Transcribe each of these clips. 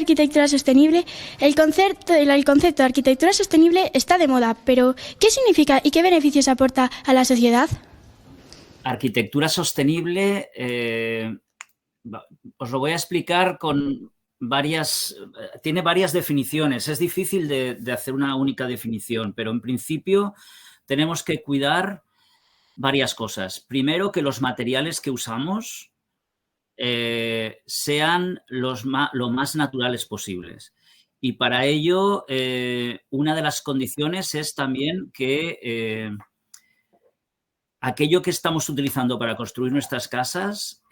arquitectura sostenible, el concepto de arquitectura sostenible está de moda, pero ¿qué significa y qué beneficios aporta a la sociedad? Arquitectura sostenible, os lo voy a explicar con tiene varias definiciones. Es difícil de hacer una única definición, pero en principio tenemos que cuidar varias cosas. Primero, que los materiales que usamos sean lo más naturales posibles. Y para ello, una de las condiciones es también que aquello que estamos utilizando para construir nuestras casas,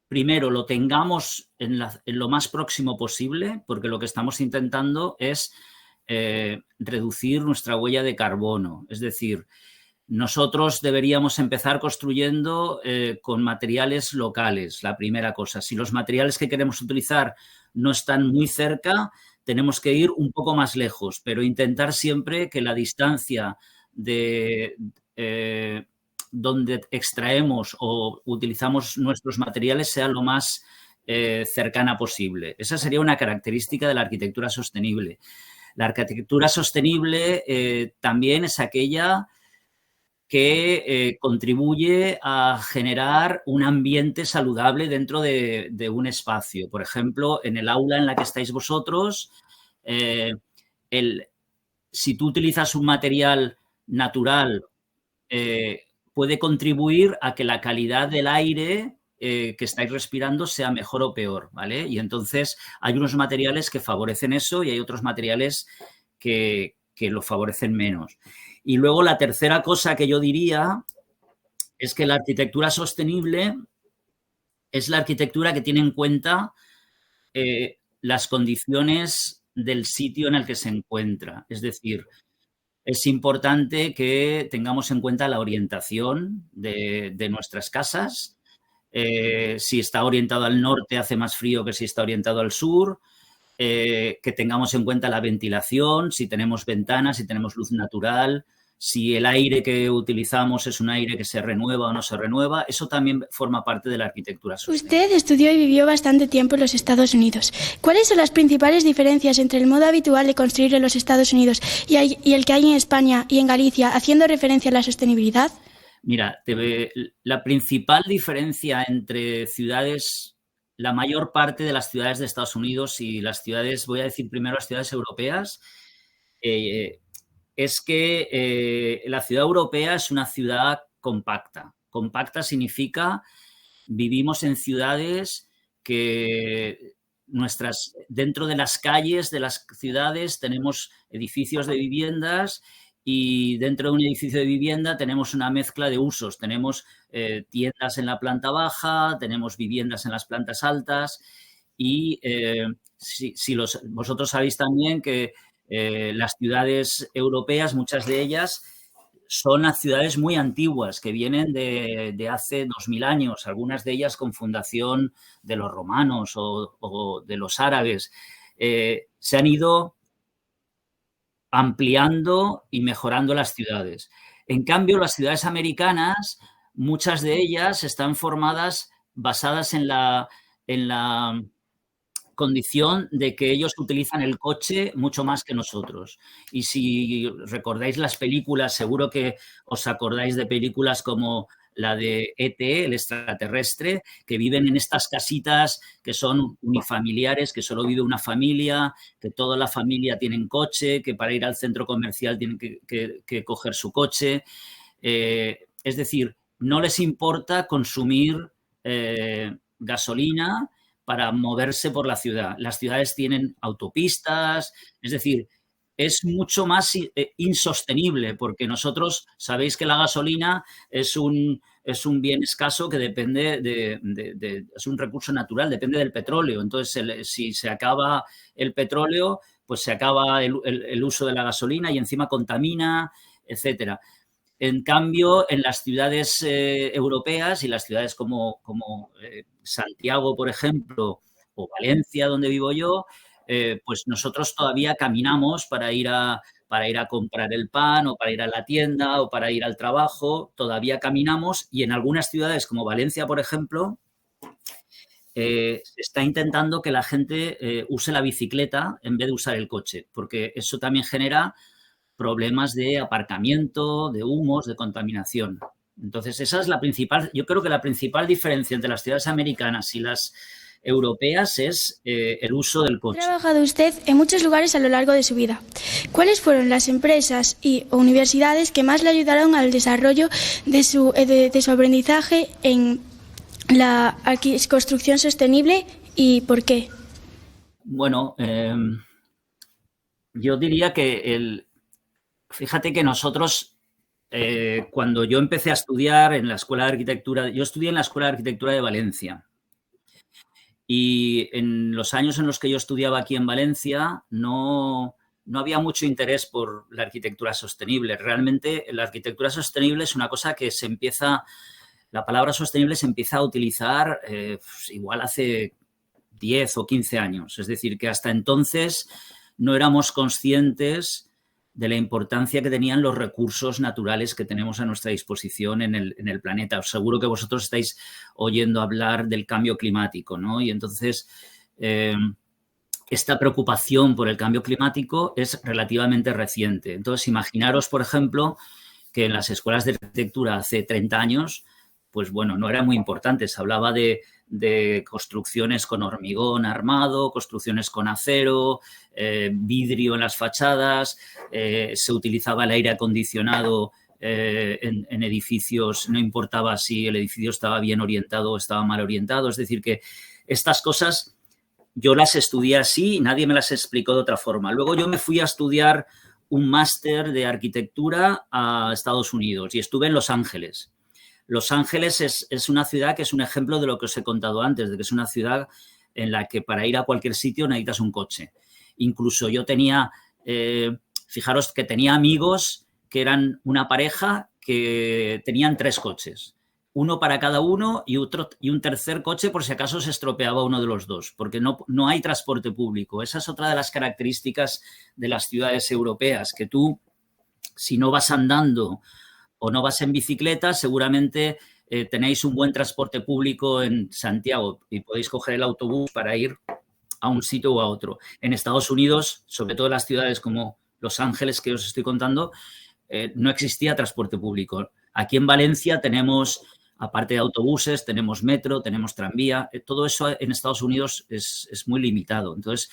primero lo tengamos en lo más próximo posible, porque lo que estamos intentando es reducir nuestra huella de carbono. Es decir, nosotros deberíamos empezar construyendo con materiales locales, la primera cosa. Si los materiales que queremos utilizar no están muy cerca, tenemos que ir un poco más lejos, pero intentar siempre que la distancia de donde extraemos o utilizamos nuestros materiales sea lo más cercana posible. Esa sería una característica de la arquitectura sostenible. La arquitectura sostenible también es aquella que contribuye a generar un ambiente saludable dentro de un espacio. Por ejemplo, en el aula en la que estáis vosotros, si tú utilizas un material natural, puede contribuir a que la calidad del aire que estáis respirando sea mejor o peor, ¿vale? Y entonces hay unos materiales que favorecen eso y hay otros materiales que lo favorecen menos. Y luego la tercera cosa que yo diría es que la arquitectura sostenible es la arquitectura que tiene en cuenta las condiciones del sitio en el que se encuentra. Es decir, es importante que tengamos en cuenta la orientación de nuestras casas. Si está orientado al norte hace más frío que si está orientado al sur. Que tengamos en cuenta la ventilación, si tenemos ventanas, si tenemos luz natural, si el aire que utilizamos es un aire que se renueva o no se renueva. Eso también forma parte de la arquitectura sostenible. Usted estudió y vivió bastante tiempo en los Estados Unidos. ¿Cuáles son las principales diferencias entre el modo habitual de construir en los Estados Unidos y el que hay en España y en Galicia, haciendo referencia a la sostenibilidad? Mira, la principal diferencia entre ciudades, la mayor parte de las ciudades de Estados Unidos y las ciudades, voy a decir primero las ciudades europeas, es que la ciudad europea es una ciudad compacta. Compacta significa vivimos en ciudades que dentro de las calles de las ciudades tenemos edificios de viviendas y dentro de un edificio de vivienda tenemos una mezcla de usos. Tenemos tiendas en la planta baja, tenemos viviendas en las plantas altas y vosotros sabéis también que las ciudades europeas, muchas de ellas, son las ciudades muy antiguas que vienen de hace 2000 años, algunas de ellas con fundación de los romanos o de los árabes. Se han ido ampliando y mejorando las ciudades. En cambio, las ciudades americanas, muchas de ellas están basadas en la condición de que ellos utilizan el coche mucho más que nosotros. Y si recordáis las películas, seguro que os acordáis de películas como la de E.T., el extraterrestre, que viven en estas casitas que son unifamiliares, que solo vive una familia, que toda la familia tienen coche, que para ir al centro comercial tienen que coger su coche. Es decir, no les importa consumir gasolina para moverse por la ciudad. Las ciudades tienen autopistas, es decir, es mucho más insostenible porque nosotros sabéis que la gasolina es un bien escaso que depende es un recurso natural, depende del petróleo. Entonces, si se acaba el petróleo, pues se acaba el uso de la gasolina y encima contamina, etcétera. En cambio, en las ciudades europeas y las ciudades como Santiago, por ejemplo, o Valencia, donde vivo yo, pues nosotros todavía caminamos para ir a comprar el pan o para ir a la tienda o para ir al trabajo, todavía caminamos y en algunas ciudades como Valencia, por ejemplo, se está intentando que la gente use la bicicleta en vez de usar el coche, porque eso también genera problemas de aparcamiento, de humos, de contaminación. Entonces, esa es la principal, yo creo que la principal diferencia entre las ciudades americanas y las europeas es el uso del Ha coche. trabajado usted en muchos lugares a lo largo de su vida. ¿Cuáles fueron las empresas y universidades que más le ayudaron al desarrollo de su aprendizaje en la construcción sostenible y por qué? Bueno, yo diría que fíjate que nosotros, cuando yo empecé a estudiar en la Escuela de Arquitectura, yo estudié en la Escuela de Arquitectura de Valencia. Y en los años en los que yo estudiaba aquí en Valencia no había mucho interés por la arquitectura sostenible. Realmente la arquitectura sostenible es una cosa que la palabra sostenible se empieza a utilizar igual hace 10 o 15 años. Es decir, que hasta entonces no éramos conscientes de la importancia que tenían los recursos naturales que tenemos a nuestra disposición en el planeta. Os seguro que vosotros estáis oyendo hablar del cambio climático, ¿no? Y entonces esta preocupación por el cambio climático es relativamente reciente. Entonces, imaginaros, por ejemplo, que en las escuelas de arquitectura hace 30 años, pues bueno, no era muy importante. Se hablaba de construcciones con hormigón armado, construcciones con acero, vidrio en las fachadas, se utilizaba el aire acondicionado en edificios, no importaba si el edificio estaba bien orientado o estaba mal orientado. Es decir, que estas cosas yo las estudié así y nadie me las explicó de otra forma. Luego yo me fui a estudiar un máster de arquitectura a Estados Unidos y estuve en Los Ángeles. Los Ángeles es una ciudad que es un ejemplo de lo que os he contado antes, de que es una ciudad en la que para ir a cualquier sitio necesitas un coche. Incluso yo tenía, fijaros que tenía amigos que eran una pareja que tenían 3 coches. Uno para cada uno y un tercer coche por si acaso se estropeaba uno de los dos, porque no hay transporte público. Esa es otra de las características de las ciudades europeas, que tú, si no vas andando o no vas en bicicleta, seguramente tenéis un buen transporte público en Santiago y podéis coger el autobús para ir a un sitio u a otro. En Estados Unidos, sobre todo en las ciudades como Los Ángeles que os estoy contando, no existía transporte público. Aquí en Valencia tenemos, aparte de autobuses, tenemos metro, tenemos tranvía. Todo eso en Estados Unidos es muy limitado. Entonces,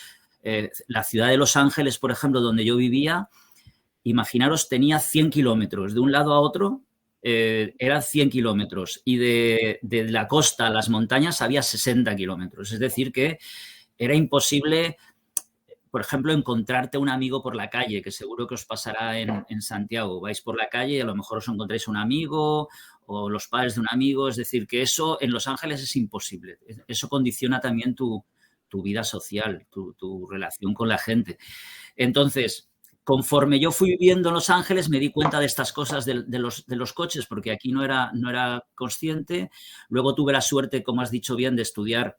la ciudad de Los Ángeles, por ejemplo, donde yo vivía, imaginaros, tenía 100 kilómetros. De un lado a otro eran 100 kilómetros y de la costa a las montañas había 60 kilómetros. Es decir, que era imposible, por ejemplo, encontrarte un amigo por la calle, que seguro que os pasará en Santiago. Vais por la calle y a lo mejor os encontráis un amigo o los padres de un amigo. Es decir, que eso en Los Ángeles es imposible. Eso condiciona también tu vida social, tu relación con la gente. Entonces, conforme yo fui viviendo en Los Ángeles, me di cuenta de estas cosas de los coches, porque aquí no era consciente. Luego tuve la suerte, como has dicho bien, de estudiar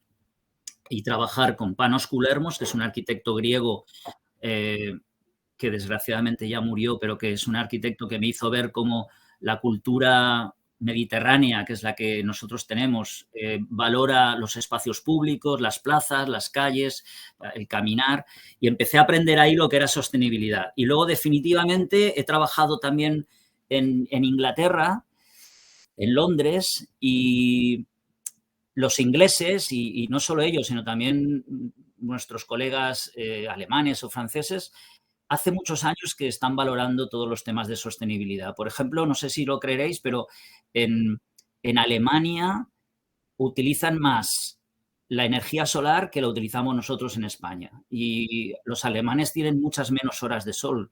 y trabajar con Panos Koulermos, que es un arquitecto griego que desgraciadamente ya murió, pero que es un arquitecto que me hizo ver cómo la cultura mediterránea, que es la que nosotros tenemos, valora los espacios públicos, las plazas, las calles, el caminar, y empecé a aprender ahí lo que era sostenibilidad. Y luego definitivamente he trabajado también en Inglaterra, en Londres, y los ingleses, y no solo ellos, sino también nuestros colegas alemanes o franceses, hace muchos años que están valorando todos los temas de sostenibilidad. Por ejemplo, no sé si lo creeréis, pero en Alemania utilizan más la energía solar que la utilizamos nosotros en España. Y los alemanes tienen muchas menos horas de sol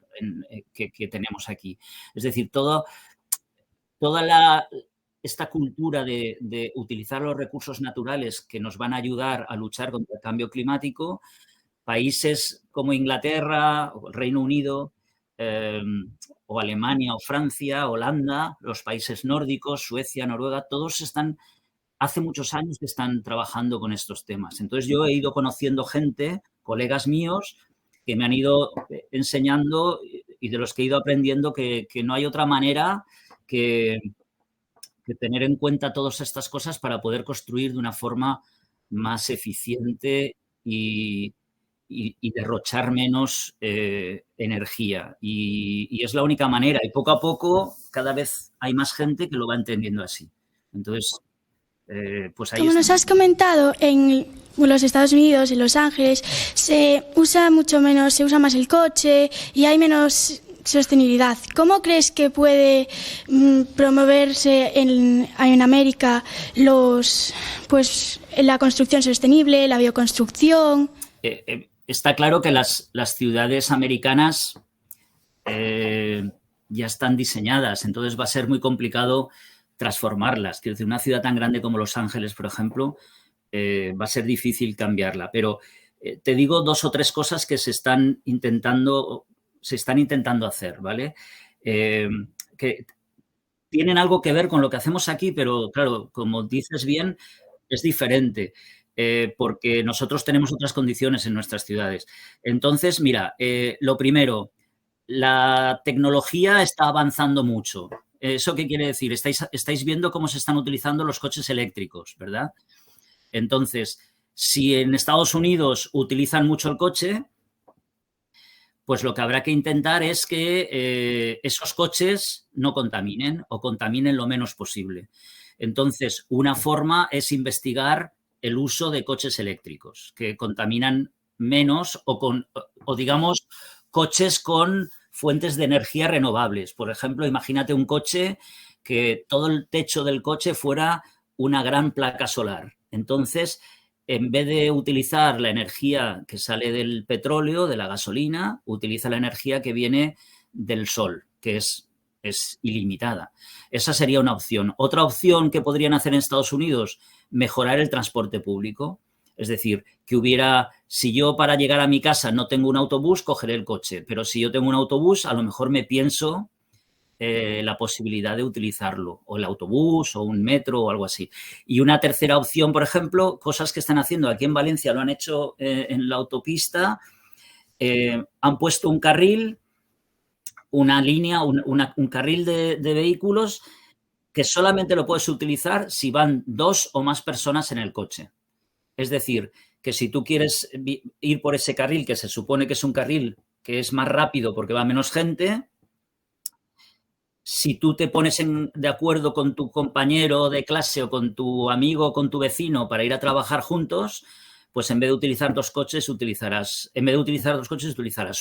que tenemos aquí. Es decir, toda esta cultura de utilizar los recursos naturales que nos van a ayudar a luchar contra el cambio climático, países como Inglaterra, o el Reino Unido, o Alemania o Francia, Holanda, los países nórdicos, Suecia, Noruega, todos hace muchos años que están trabajando con estos temas. Entonces yo he ido conociendo gente, colegas míos, que me han ido enseñando y de los que he ido aprendiendo que no hay otra manera que tener en cuenta todas estas cosas para poder construir de una forma más eficiente y derrochar menos energía. Y es la única manera. Y poco a poco cada vez hay más gente que lo va entendiendo así. Entonces, pues ahí Como está. nos has comentado, en los Estados Unidos, en Los Ángeles, se usa más el coche y hay menos sostenibilidad. ¿Cómo crees que puede promoverse en América la construcción sostenible, la bioconstrucción? Está claro que las ciudades americanas ya están diseñadas, entonces va a ser muy complicado transformarlas. Quiero decir, una ciudad tan grande como Los Ángeles, por ejemplo, va a ser difícil cambiarla. Pero te digo 2 o 3 cosas que se están intentando hacer, ¿vale? Que tienen algo que ver con lo que hacemos aquí, pero claro, como dices bien, es diferente. Porque nosotros tenemos otras condiciones en nuestras ciudades. Entonces, mira, lo primero, la tecnología está avanzando mucho. ¿Eso qué quiere decir? Estáis viendo cómo se están utilizando los coches eléctricos, ¿verdad? Entonces, si en Estados Unidos utilizan mucho el coche, pues lo que habrá que intentar es que esos coches no contaminen o contaminen lo menos posible. Entonces, una forma es investigar el uso de coches eléctricos que contaminan menos o digamos, coches con fuentes de energía renovables. Por ejemplo, imagínate un coche que todo el techo del coche fuera una gran placa solar. Entonces, en vez de utilizar la energía que sale del petróleo, de la gasolina, utiliza la energía que viene del sol, que es ilimitada. Esa sería una opción. Otra opción que podrían hacer en Estados Unidos, mejorar el transporte público. Es decir, que hubiera, si yo para llegar a mi casa no tengo un autobús, cogeré el coche, pero si yo tengo un autobús, a lo mejor me pienso la posibilidad de utilizarlo, o el autobús, o un metro, o algo así. Y una tercera opción, por ejemplo, cosas que están haciendo aquí en Valencia, lo han hecho en la autopista, han puesto un carril, una línea, un carril de vehículos que solamente lo puedes utilizar si van 2 o más personas en el coche. Es decir, que si tú quieres ir por ese carril, que se supone que es un carril que es más rápido porque va menos gente, si tú te pones de acuerdo con tu compañero de clase o con tu amigo o con tu vecino para ir a trabajar juntos, pues en vez de utilizar 2 coches, utilizarás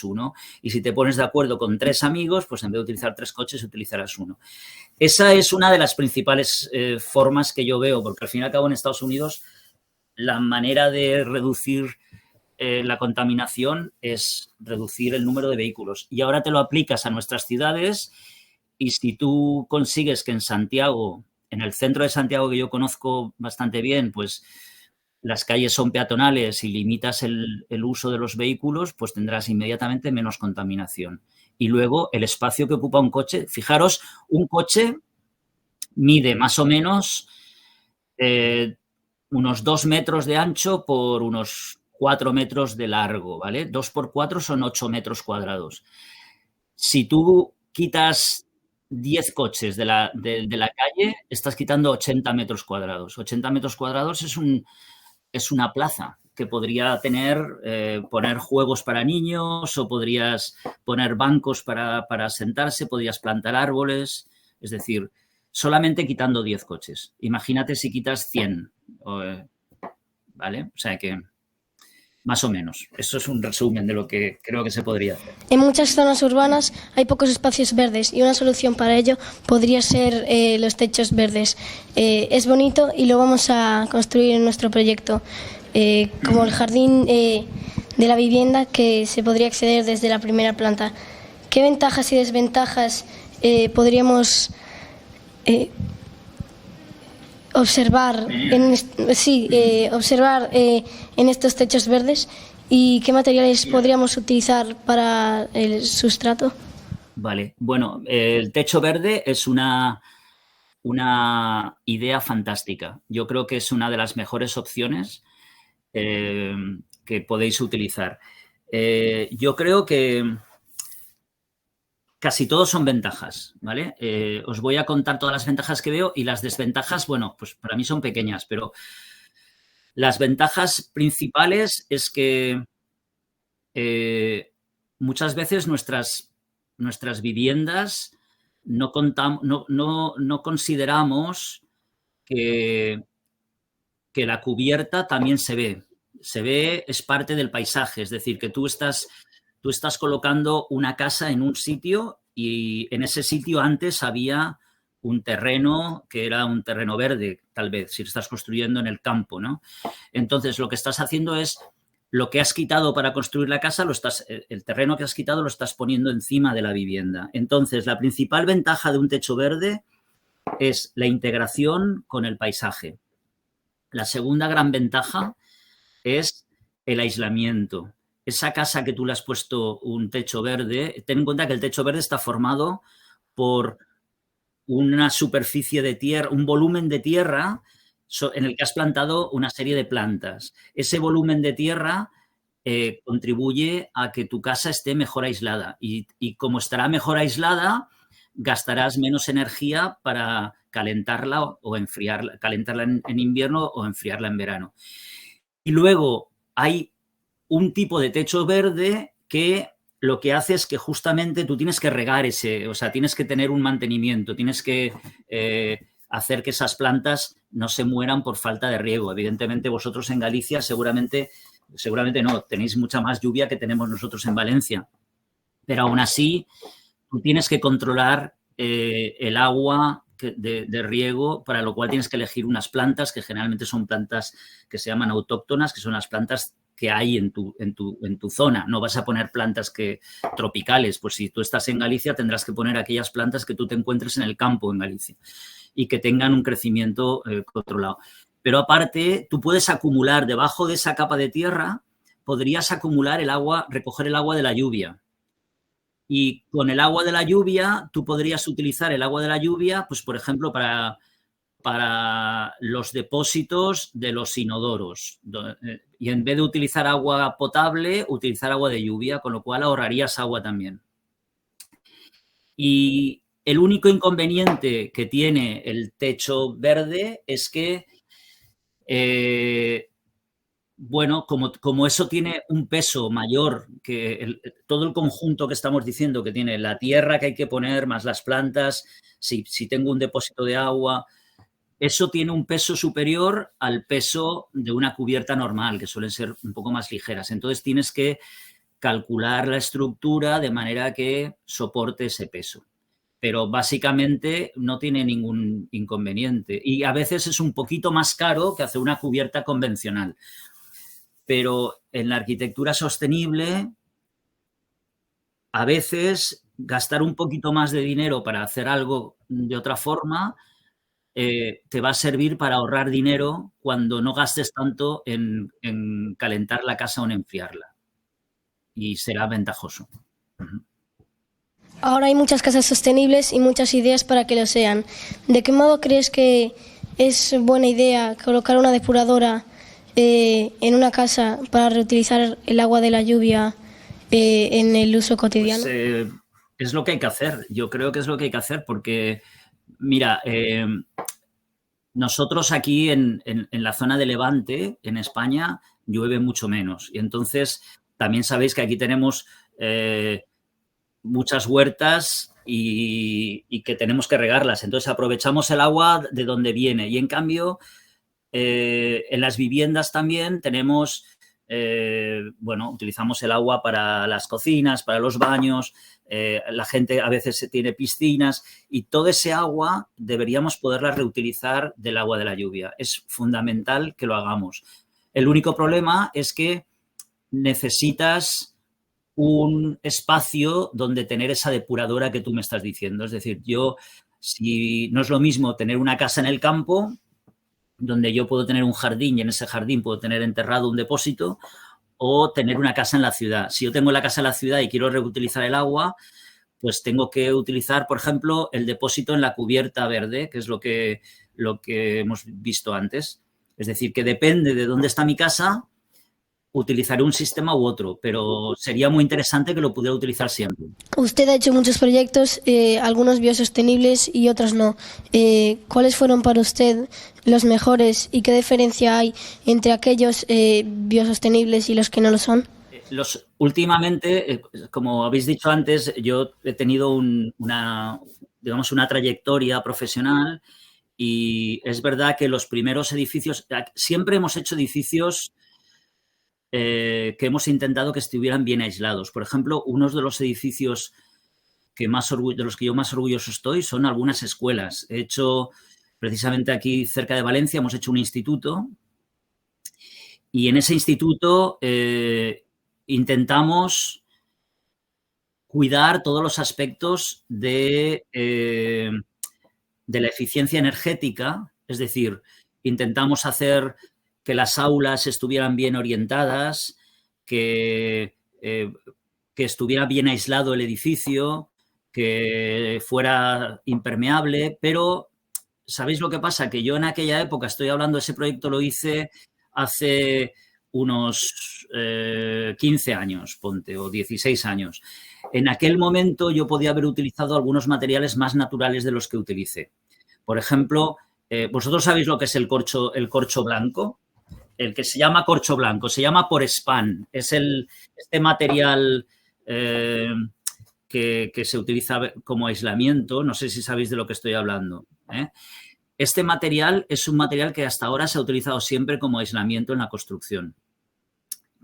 uno. Y si te pones de acuerdo con 3 amigos, pues en vez de utilizar 3 coches, utilizarás uno. Esa es una de las principales formas que yo veo, porque al fin y al cabo en Estados Unidos la manera de reducir la contaminación es reducir el número de vehículos. Y ahora te lo aplicas a nuestras ciudades. Y si tú consigues que en Santiago, en el centro de Santiago que yo conozco bastante bien, pues las calles son peatonales y limitas el uso de los vehículos, pues tendrás inmediatamente menos contaminación. Y luego el espacio que ocupa un coche, fijaros, un coche mide más o menos unos 2 metros de ancho por unos 4 metros de largo, ¿vale? 2 por 4 son 8 metros cuadrados. Si tú quitas 10 coches de la calle, estás quitando 80 metros cuadrados. 80 metros cuadrados es una plaza que podría poner juegos para niños o podrías poner bancos para sentarse, podrías plantar árboles. Es decir, solamente quitando 10 coches. Imagínate si quitas 100, ¿vale? O sea que más o menos. Eso es un resumen de lo que creo que se podría hacer. En muchas zonas urbanas hay pocos espacios verdes y una solución para ello podría ser los techos verdes. Es bonito y lo vamos a construir en nuestro proyecto, como el jardín de la vivienda que se podría acceder desde la primera planta. ¿Qué ventajas y desventajas podríamos observar en estos techos verdes y qué materiales podríamos utilizar para el sustrato? Vale, bueno, el techo verde es una idea fantástica. Yo creo que es una de las mejores opciones que podéis utilizar. Yo creo que casi todos son ventajas, ¿vale? Os voy a contar todas las ventajas que veo y las desventajas, bueno, pues para mí son pequeñas, pero Las ventajas principales es que muchas veces nuestras viviendas no consideramos que la cubierta también se ve, es parte del paisaje, es decir, que tú estás colocando una casa en un sitio y en ese sitio antes había un terreno que era un terreno verde, tal vez, si estás construyendo en el campo, ¿no? Entonces, lo que estás haciendo es lo que has quitado para construir la casa, el terreno que has quitado lo estás poniendo encima de la vivienda. Entonces, la principal ventaja de un techo verde es la integración con el paisaje. La segunda gran ventaja es el aislamiento. Esa casa que tú le has puesto un techo verde, ten en cuenta que el techo verde está formado por una superficie de tierra, un volumen de tierra en el que has plantado una serie de plantas. Ese volumen de tierra contribuye a que tu casa esté mejor aislada y como estará mejor aislada, gastarás menos energía para calentarla o enfriarla, calentarla en invierno o enfriarla en verano. Y luego hay un tipo de techo verde que lo que hace es que justamente tú tienes que regar o sea, tienes que tener un mantenimiento, tienes que hacer que esas plantas no se mueran por falta de riego. Evidentemente vosotros en Galicia seguramente no, tenéis mucha más lluvia que tenemos nosotros en Valencia, pero aún así tú tienes que controlar el agua de riego, para lo cual tienes que elegir unas plantas que generalmente son plantas que se llaman autóctonas, que son las plantas que hay en tu zona. No vas a poner plantas tropicales, pues si tú estás en Galicia tendrás que poner aquellas plantas que tú te encuentres en el campo en Galicia y que tengan un crecimiento controlado. Pero aparte, tú puedes acumular debajo de esa capa de tierra, podrías acumular el agua, recoger el agua de la lluvia. Y con el agua de la lluvia, tú podrías utilizar el agua de la lluvia, pues por ejemplo, para los depósitos de los inodoros. Y en vez de utilizar agua potable, utilizar agua de lluvia, con lo cual ahorrarías agua también. Y el único inconveniente que tiene el techo verde es que, bueno, como eso tiene un peso mayor que todo el conjunto que estamos diciendo que tiene la tierra que hay que poner, más las plantas, si tengo un depósito de agua, eso tiene un peso superior al peso de una cubierta normal, que suelen ser un poco más ligeras. Entonces tienes que calcular la estructura de manera que soporte ese peso. Pero básicamente no tiene ningún inconveniente. Y a veces es un poquito más caro que hacer una cubierta convencional. Pero en la arquitectura sostenible, a veces gastar un poquito más de dinero para hacer algo de otra forma te va a servir para ahorrar dinero cuando no gastes tanto en calentar la casa o en enfriarla. Y será ventajoso. Ahora hay muchas casas sostenibles y muchas ideas para que lo sean. ¿De qué modo crees que es buena idea colocar una depuradora en una casa para reutilizar el agua de la lluvia en el uso cotidiano? Pues, es lo que hay que hacer. Yo creo que es lo que hay que hacer porque, mira, nosotros aquí en la zona de Levante, en España, llueve mucho menos. Y entonces también sabéis que aquí tenemos muchas huertas y que tenemos que regarlas. Entonces aprovechamos el agua de donde viene. Y en cambio, en las viviendas también tenemos, bueno, utilizamos el agua para las cocinas, para los baños, la gente a veces tiene piscinas y todo ese agua deberíamos poderla reutilizar del agua de la lluvia. Es fundamental que lo hagamos. El único problema es que necesitas un espacio donde tener esa depuradora que tú me estás diciendo. Es decir, si no es lo mismo tener una casa en el campo donde yo puedo tener un jardín y en ese jardín puedo tener enterrado un depósito, o tener una casa en la ciudad. Si yo tengo la casa en la ciudad y quiero reutilizar el agua, pues tengo que utilizar, por ejemplo, el depósito en la cubierta verde, que es lo que hemos visto antes. Es decir, que depende de dónde está mi casa, utilizaré un sistema u otro, pero sería muy interesante que lo pudiera utilizar siempre. Usted ha hecho muchos proyectos, algunos biosostenibles y otros no. ¿Cuáles fueron para usted los mejores y qué diferencia hay entre aquellos biosostenibles y los que no lo son? Últimamente, como habéis dicho antes, yo he tenido una trayectoria profesional y es verdad que los primeros edificios, siempre hemos hecho edificios que hemos intentado que estuvieran bien aislados. Por ejemplo, uno de los edificios de los que yo más orgulloso estoy son algunas escuelas. He hecho, precisamente aquí cerca de Valencia, hemos hecho un instituto y en ese instituto intentamos cuidar todos los aspectos de la eficiencia energética, es decir, intentamos hacer que las aulas estuvieran bien orientadas, que estuviera bien aislado el edificio, que fuera impermeable, pero ¿sabéis lo que pasa? Que yo en aquella época, estoy hablando, ese proyecto lo hice hace unos 15 años, ponte, o 16 años. En aquel momento yo podía haber utilizado algunos materiales más naturales de los que utilicé. Por ejemplo, ¿vosotros sabéis lo que es el corcho blanco? El que se llama corcho blanco, se llama Porespan. Es este material que se utiliza como aislamiento. No sé si sabéis de lo que estoy hablando. Este material es un material que hasta ahora se ha utilizado siempre como aislamiento en la construcción.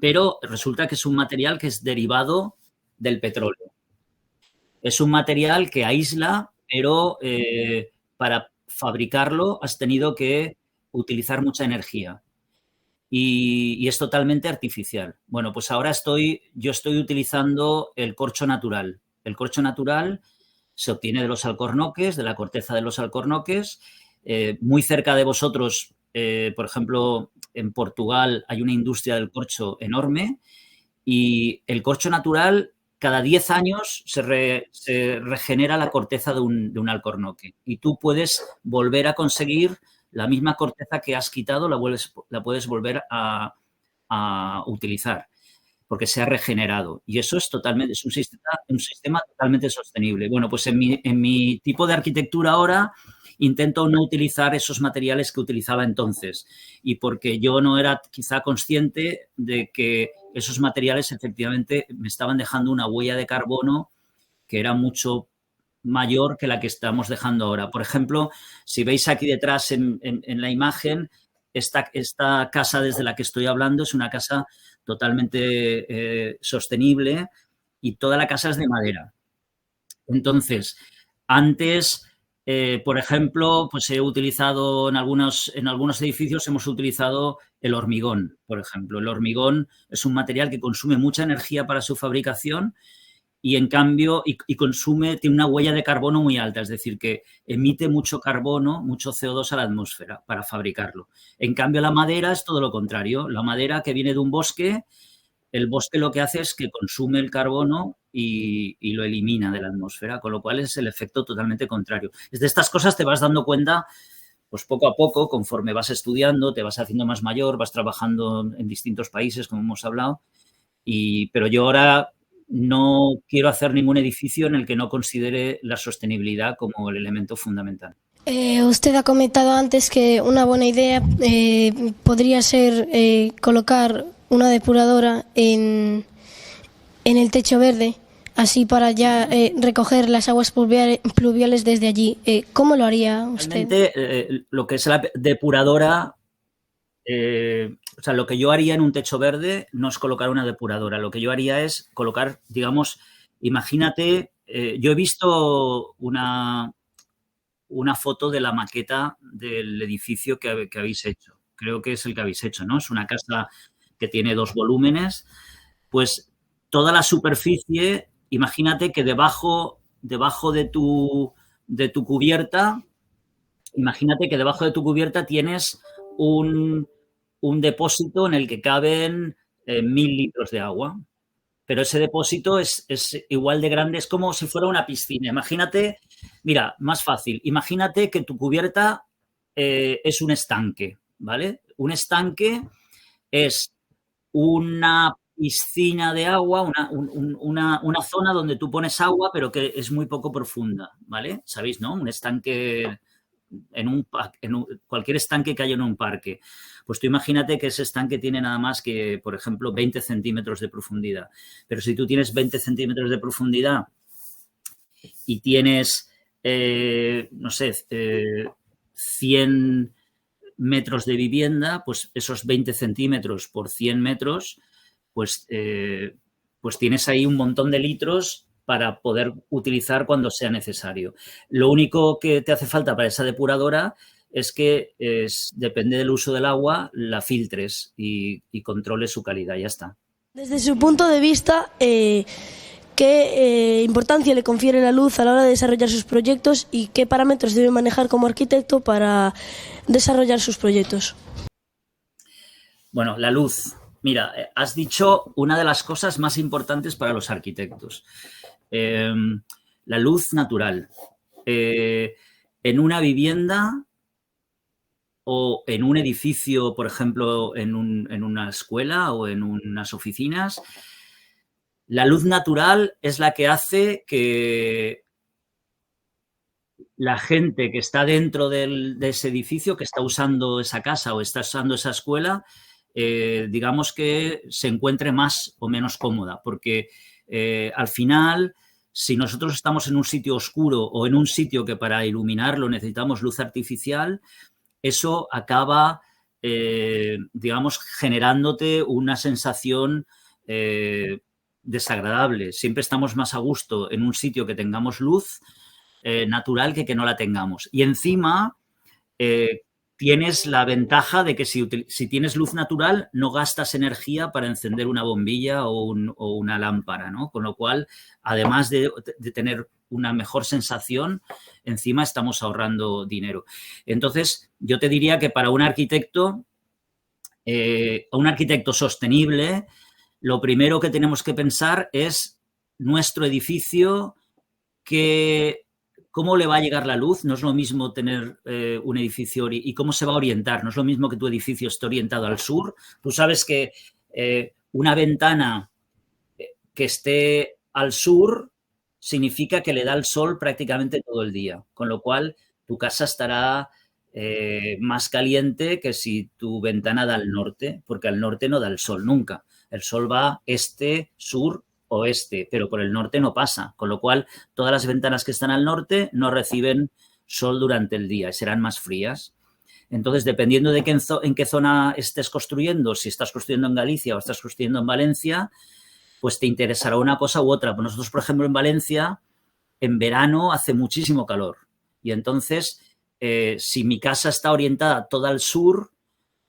Pero resulta que es un material que es derivado del petróleo. Es un material que aísla, pero para fabricarlo has tenido que utilizar mucha energía. Y es totalmente artificial. Bueno, pues ahora yo estoy utilizando el corcho natural. El corcho natural se obtiene de los alcornoques, de la corteza de los alcornoques. Muy cerca de vosotros, por ejemplo, en Portugal hay una industria del corcho enorme y el corcho natural, cada 10 años se regenera la corteza de un alcornoque y tú puedes volver a conseguir la misma corteza que has quitado, la puedes volver a utilizar porque se ha regenerado. Y eso es un sistema totalmente sostenible. Bueno, pues en mi tipo de arquitectura ahora intento no utilizar esos materiales que utilizaba entonces y porque yo no era quizá consciente de que esos materiales efectivamente me estaban dejando una huella de carbono que era mucho mayor que la que estamos dejando ahora. Por ejemplo, si veis aquí detrás en la imagen, esta casa desde la que estoy hablando es una casa totalmente sostenible y toda la casa es de madera. Entonces, antes, por ejemplo, pues he utilizado en algunos edificios hemos utilizado el hormigón, por ejemplo. El hormigón es un material que consume mucha energía para su fabricación y en cambio tiene una huella de carbono muy alta, es decir, que emite mucho carbono, mucho CO2 a la atmósfera para fabricarlo. En cambio, la madera es todo lo contrario. La madera que viene de un bosque, el bosque lo que hace es que consume el carbono y lo elimina de la atmósfera, con lo cual es el efecto totalmente contrario. Desde estas cosas te vas dando cuenta, pues poco a poco, conforme vas estudiando, te vas haciendo más mayor, vas trabajando en distintos países, como hemos hablado, pero yo ahora no quiero hacer ningún edificio en el que no considere la sostenibilidad como el elemento fundamental. Usted ha comentado antes que una buena idea podría ser colocar una depuradora en el techo verde, así para ya recoger las aguas pluviales desde allí. ¿Cómo lo haría usted? Realmente, lo que es la depuradora, o sea, lo que yo haría en un techo verde no es colocar una depuradora. Lo que yo haría es colocar, digamos, imagínate, yo he visto una foto de la maqueta del edificio que habéis hecho. Creo que es el que habéis hecho, ¿no? Es una casa que tiene 2 volúmenes. Pues toda la superficie, imagínate que debajo de tu cubierta, tienes un depósito en el que caben 1000 litros de agua. Pero ese depósito es igual de grande, es como si fuera una piscina. Imagínate, mira, más fácil, imagínate que tu cubierta es un estanque, ¿vale? Un estanque es una piscina de agua, una zona donde tú pones agua, pero que es muy poco profunda, ¿vale? ¿Sabéis, no? Un estanque, cualquier estanque que haya en un parque. Pues tú imagínate que ese estanque tiene nada más que, por ejemplo, 20 centímetros de profundidad. Pero si tú tienes 20 centímetros de profundidad y tienes, no sé, 100 metros de vivienda, pues esos 20 centímetros por 100 metros, pues tienes ahí un montón de litros para poder utilizar cuando sea necesario. Lo único que te hace falta para esa depuradora es que depende del uso del agua, la filtres y controles su calidad, ya está. Desde su punto de vista, ¿qué importancia le confiere la luz a la hora de desarrollar sus proyectos y qué parámetros debe manejar como arquitecto para desarrollar sus proyectos? Bueno, la luz. Mira, has dicho una de las cosas más importantes para los arquitectos. La luz natural. En una vivienda o en un edificio, por ejemplo, en una escuela o en unas oficinas, la luz natural es la que hace que la gente que está dentro de ese edificio, que está usando esa casa o está usando esa escuela, digamos que se encuentre más o menos cómoda, porque al final, si nosotros estamos en un sitio oscuro o en un sitio que para iluminarlo necesitamos luz artificial, eso acaba, digamos, generándote una sensación desagradable. Siempre estamos más a gusto en un sitio que tengamos luz natural que no la tengamos. Y encima tienes la ventaja de que si tienes luz natural no gastas energía para encender una bombilla o una lámpara, ¿no? Con lo cual, además de tener una mejor sensación, encima estamos ahorrando dinero. Entonces, yo te diría que para un arquitecto sostenible, lo primero que tenemos que pensar es nuestro edificio, cómo le va a llegar la luz. No es lo mismo tener un edificio y cómo se va a orientar. No es lo mismo que tu edificio esté orientado al sur. Tú sabes que una ventana que esté al sur significa que le da el sol prácticamente todo el día, con lo cual tu casa estará más caliente que si tu ventana da al norte, porque al norte no da el sol nunca. El sol va este, sur, oeste, pero por el norte no pasa, con lo cual todas las ventanas que están al norte no reciben sol durante el día y serán más frías. Entonces, dependiendo de en qué zona estés construyendo, si estás construyendo en Galicia o estás construyendo en Valencia, pues te interesará una cosa u otra. Pues nosotros, por ejemplo, en Valencia, en verano hace muchísimo calor. Y entonces, si mi casa está orientada toda al sur,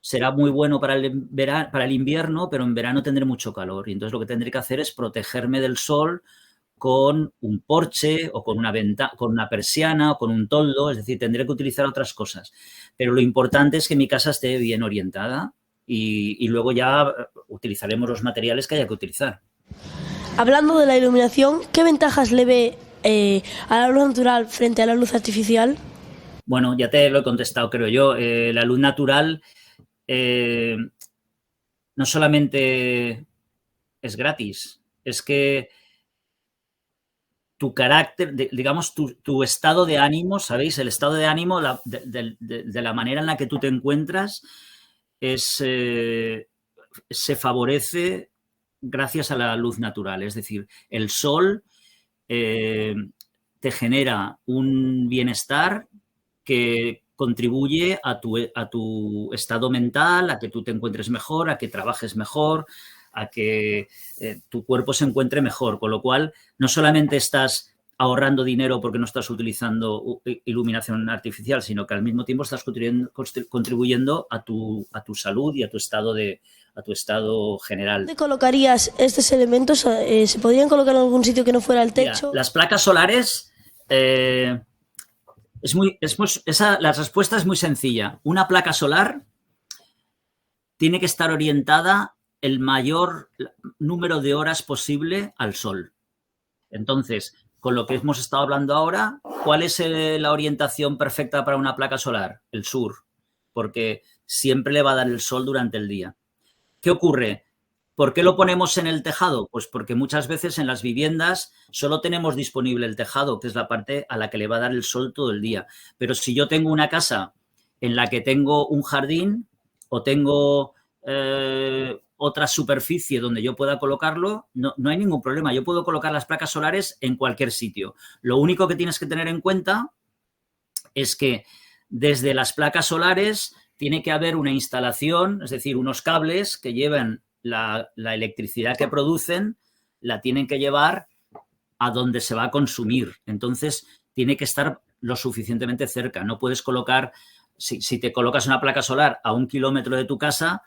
será muy bueno para el invierno, pero en verano tendré mucho calor. Y entonces lo que tendré que hacer es protegerme del sol con un porche o con una persiana o con un toldo. Es decir, tendré que utilizar otras cosas. Pero lo importante es que mi casa esté bien orientada y luego ya utilizaremos los materiales que haya que utilizar. Hablando de la iluminación, ¿qué ventajas le ve a la luz natural frente a la luz artificial? Bueno, ya te lo he contestado, creo yo. La luz natural no solamente es gratis, es que tu carácter, digamos, tu estado de ánimo, ¿sabéis? El estado de ánimo de la manera en la que tú te encuentras se favorece gracias a la luz natural. Es decir, el sol te genera un bienestar que contribuye a tu estado mental, a que tú te encuentres mejor, a que trabajes mejor, a que tu cuerpo se encuentre mejor. Con lo cual, no solamente estás ahorrando dinero porque no estás utilizando iluminación artificial, sino que al mismo tiempo estás contribuyendo a tu salud y a tu estado general. ¿Dónde colocarías estos elementos? ¿Se podrían colocar en algún sitio que no fuera el techo? Mira, las placas solares, la respuesta es muy sencilla. Una placa solar tiene que estar orientada el mayor número de horas posible al sol. Entonces, con lo que hemos estado hablando ahora, ¿cuál es la orientación perfecta para una placa solar? El sur, porque siempre le va a dar el sol durante el día. ¿Qué ocurre? ¿Por qué lo ponemos en el tejado? Pues porque muchas veces en las viviendas solo tenemos disponible el tejado, que es la parte a la que le va a dar el sol todo el día. Pero si yo tengo una casa en la que tengo un jardín o tengo otra superficie donde yo pueda colocarlo, no hay ningún problema. Yo puedo colocar las placas solares en cualquier sitio. Lo único que tienes que tener en cuenta es que desde las placas solares tiene que haber una instalación, es decir, unos cables que lleven la electricidad que producen, la tienen que llevar a donde se va a consumir. Entonces, tiene que estar lo suficientemente cerca. No puedes colocar, si te colocas una placa solar a 1 kilómetro de tu casa,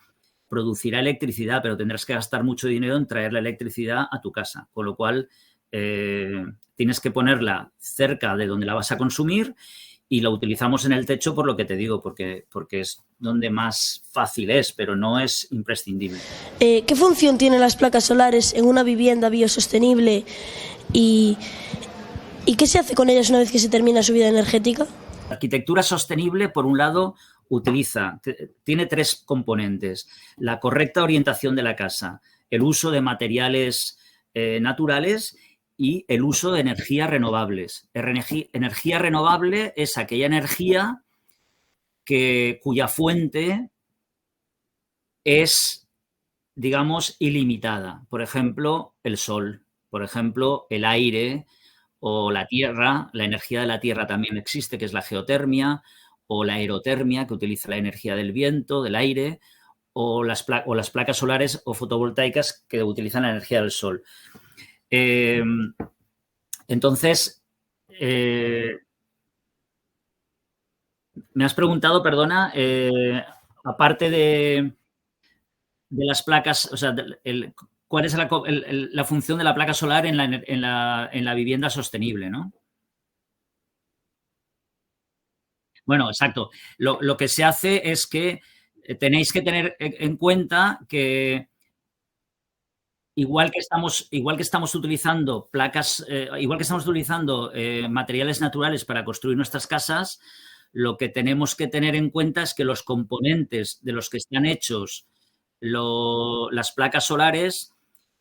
producirá electricidad, pero tendrás que gastar mucho dinero en traer la electricidad a tu casa. Con lo cual, tienes que ponerla cerca de donde la vas a consumir y la utilizamos en el techo por lo que te digo, porque es donde más fácil es, pero no es imprescindible. ¿Qué función tienen las placas solares en una vivienda biosostenible y qué se hace con ellas una vez que se termina su vida energética? La arquitectura sostenible, por un lado, tiene 3 componentes: la correcta orientación de la casa, el uso de materiales naturales y el uso de energías renovables. Energía renovable es aquella energía cuya fuente es, digamos, ilimitada. Por ejemplo, el sol, por ejemplo, el aire o la tierra. La energía de la tierra también existe, que es la geotermia, o la aerotermia, que utiliza la energía del viento, del aire, o las placas solares o fotovoltaicas, que utilizan la energía del sol. Entonces, me has preguntado, perdona, aparte de las placas, o sea, ¿cuál es la función de la placa solar en la vivienda sostenible, ¿no? Bueno, exacto. Lo que se hace es que tenéis que tener en cuenta que igual que estamos utilizando materiales naturales para construir nuestras casas, lo que tenemos que tener en cuenta es que los componentes de los que están hechos las placas solares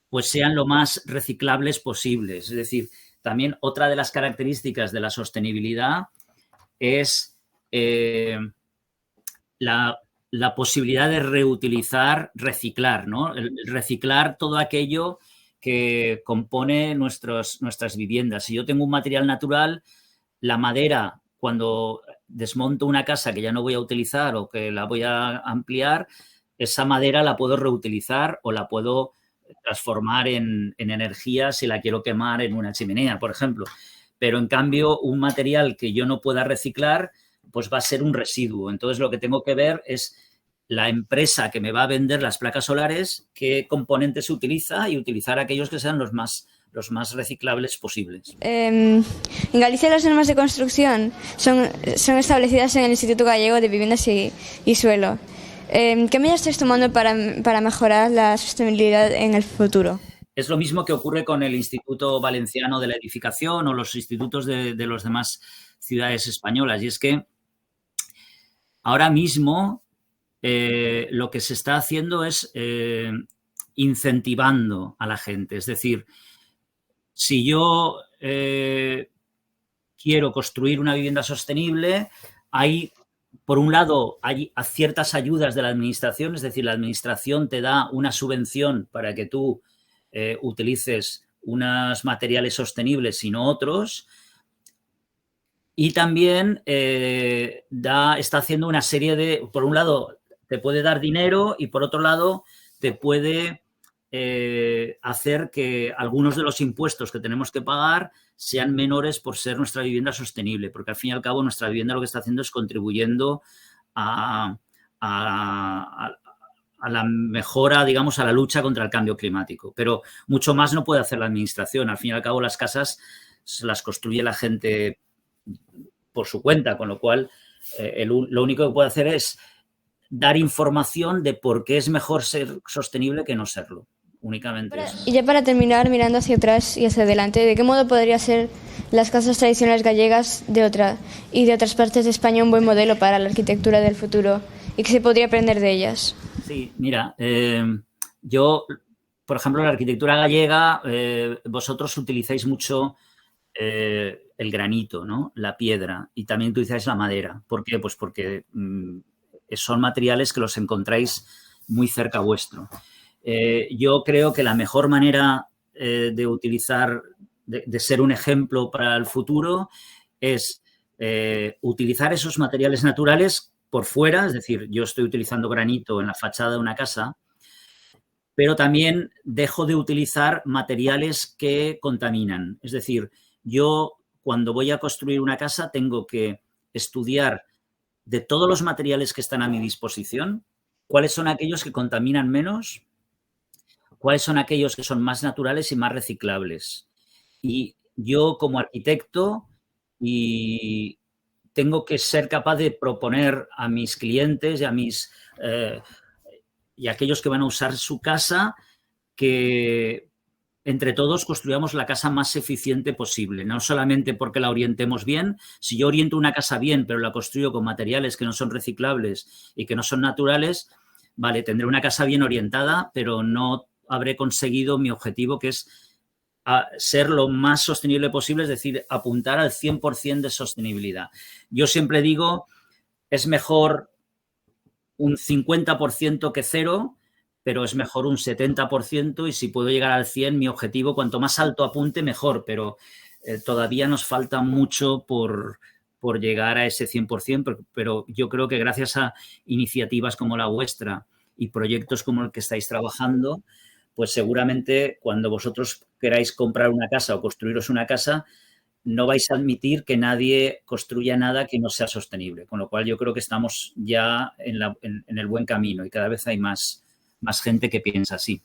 pues sean lo más reciclables posibles. Es decir, también otra de las características de la sostenibilidad es la posibilidad de reciclar, ¿no? Reciclar todo aquello que compone nuestras viviendas. Si yo tengo un material natural, la madera, cuando desmonto una casa que ya no voy a utilizar o que la voy a ampliar, esa madera la puedo reutilizar o la puedo transformar en energía si la quiero quemar en una chimenea, por ejemplo. Pero, en cambio, un material que yo no pueda reciclar, pues va a ser un residuo. Entonces, lo que tengo que ver es la empresa que me va a vender las placas solares, qué componentes utiliza y utilizar aquellos que sean los más reciclables posibles. En Galicia las normas de construcción son establecidas en el Instituto Gallego de Viviendas y Suelo. ¿Qué medidas estáis tomando para mejorar la sostenibilidad en el futuro? Es lo mismo que ocurre con el Instituto Valenciano de la Edificación o los institutos de las demás ciudades españolas. Y es que ahora mismo lo que se está haciendo es incentivando a la gente. Es decir, si yo quiero construir una vivienda sostenible, por un lado, hay ciertas ayudas de la administración, es decir, la administración te da una subvención para que tú utilices unos materiales sostenibles y no otros. Y también está haciendo una serie de, por un lado, te puede dar dinero y por otro lado te puede hacer que algunos de los impuestos que tenemos que pagar sean menores por ser nuestra vivienda sostenible, porque al fin y al cabo nuestra vivienda lo que está haciendo es contribuyendo a la mejora, digamos, a la lucha contra el cambio climático. Pero mucho más no puede hacer la administración. Al fin y al cabo las casas las construye la gente por su cuenta, con lo cual lo único que puede hacer es dar información de por qué es mejor ser sostenible que no serlo. Únicamente eso. Y ya para terminar, mirando hacia atrás y hacia adelante, ¿de qué modo podría ser las casas tradicionales gallegas de otras partes de España un buen modelo para la arquitectura del futuro y que se podría aprender de ellas? Sí, mira, yo por ejemplo, en la arquitectura gallega, vosotros utilizáis mucho el granito, ¿no? La piedra, y también utilizáis la madera. ¿Por qué? Pues porque son materiales que los encontráis muy cerca vuestro. Yo creo que la mejor manera de utilizar, de ser un ejemplo para el futuro, es utilizar esos materiales naturales por fuera, es decir, yo estoy utilizando granito en la fachada de una casa, pero también dejo de utilizar materiales que contaminan. Es decir, yo cuando voy a construir una casa tengo que estudiar de todos los materiales que están a mi disposición, cuáles son aquellos que contaminan menos, cuáles son aquellos que son más naturales y más reciclables. Y yo como arquitecto tengo que ser capaz de proponer a mis clientes y a aquellos que van a usar su casa que entre todos construyamos la casa más eficiente posible, no solamente porque la orientemos bien. Si yo oriento una casa bien, pero la construyo con materiales que no son reciclables y que no son naturales, vale, tendré una casa bien orientada, pero no habré conseguido mi objetivo, que es ser lo más sostenible posible, es decir, apuntar al 100% de sostenibilidad. Yo siempre digo, es mejor un 50% que cero, pero es mejor un 70%, y si puedo llegar al 100%, mi objetivo, cuanto más alto apunte, mejor, pero todavía nos falta mucho por llegar a ese 100%, pero yo creo que gracias a iniciativas como la vuestra y proyectos como el que estáis trabajando, pues seguramente cuando vosotros queráis comprar una casa o construiros una casa, no vais a admitir que nadie construya nada que no sea sostenible, con lo cual yo creo que estamos ya en el buen camino y cada vez hay más gente que piensa así.